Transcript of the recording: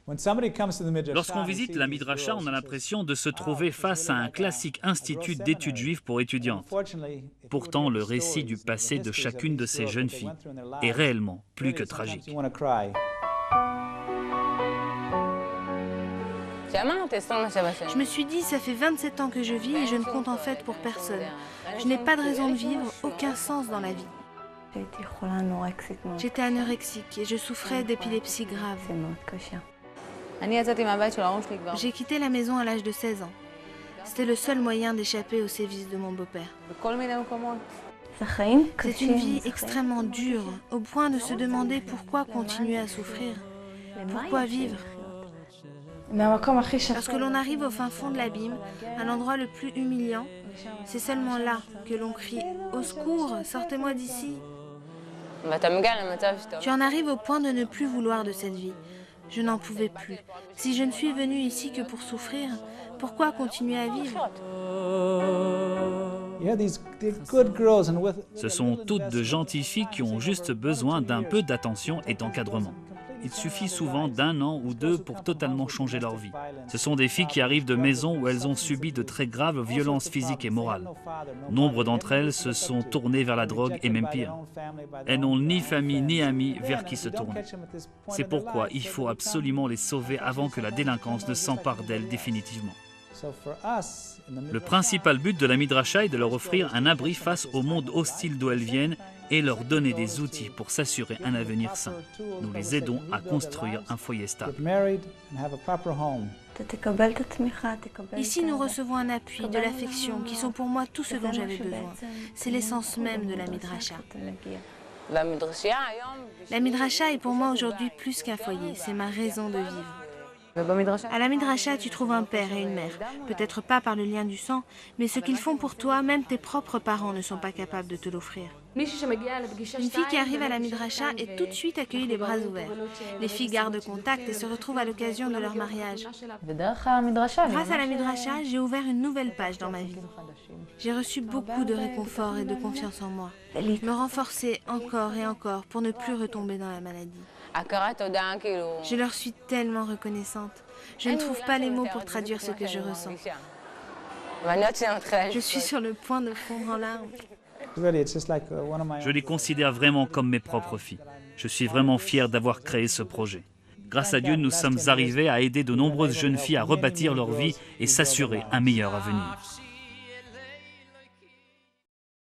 Lorsqu'on visite la Midrasha, on a l'impression de se trouver face à un classique institut d'études juives pour étudiantes. Pourtant, le récit du passé de chacune de ces jeunes filles est réellement plus que tragique. Je me suis dit, ça fait 27 ans que je vis et je ne compte en fait pour personne. Je n'ai pas de raison de vivre, aucun sens dans la vie. J'étais anorexique et je souffrais d'épilepsie grave. J'ai quitté la maison à l'âge de 16 ans. C'était le seul moyen d'échapper aux sévices de mon beau-père. C'est une vie extrêmement dure, au point de se demander pourquoi continuer à souffrir, pourquoi vivre. Lorsque l'on arrive au fin fond de l'abîme, à l'endroit le plus humiliant, c'est seulement là que l'on crie « Au secours, sortez-moi d'ici !» Tu en arrives au point de ne plus vouloir de cette vie. Je n'en pouvais plus. Si je ne suis venue ici que pour souffrir, pourquoi continuer à vivre? Ce sont toutes de gentilles filles qui ont juste besoin d'un peu d'attention et d'encadrement. Il suffit souvent d'1 an ou 2 pour totalement changer leur vie. Ce sont des filles qui arrivent de maisons où elles ont subi de très graves violences physiques et morales. Nombre d'entre elles se sont tournées vers la drogue et même pire. Elles n'ont ni famille ni amis vers qui se tourner. C'est pourquoi il faut absolument les sauver avant que la délinquance ne s'empare d'elles définitivement. Le principal but de la Midrasha est de leur offrir un abri face au monde hostile d'où elles viennent et leur donner des outils pour s'assurer un avenir sain. Nous les aidons à construire un foyer stable. Ici, nous recevons un appui, de l'affection, qui sont pour moi tout ce dont j'avais besoin. C'est l'essence même de la Midrasha. La Midrasha est pour moi aujourd'hui plus qu'un foyer, c'est ma raison de vivre. À la Midrasha, tu trouves un père et une mère. Peut-être pas par le lien du sang, mais ce qu'ils font pour toi, même tes propres parents ne sont pas capables de te l'offrir. Une fille qui arrive à la Midrasha est tout de suite accueillie les bras ouverts. Les filles gardent contact et se retrouvent à l'occasion de leur mariage. Grâce à la Midrasha, j'ai ouvert une nouvelle page dans ma vie. J'ai reçu beaucoup de réconfort et de confiance en moi. Me renforcer encore et encore pour ne plus retomber dans la maladie. Je leur suis tellement reconnaissante. Je ne trouve pas les mots pour traduire ce que je ressens. Je suis sur le point de fondre en larmes. Je les considère vraiment comme mes propres filles. Je suis vraiment fier d'avoir créé ce projet. Grâce à Dieu, nous sommes arrivés à aider de nombreuses jeunes filles à rebâtir leur vie et s'assurer un meilleur avenir.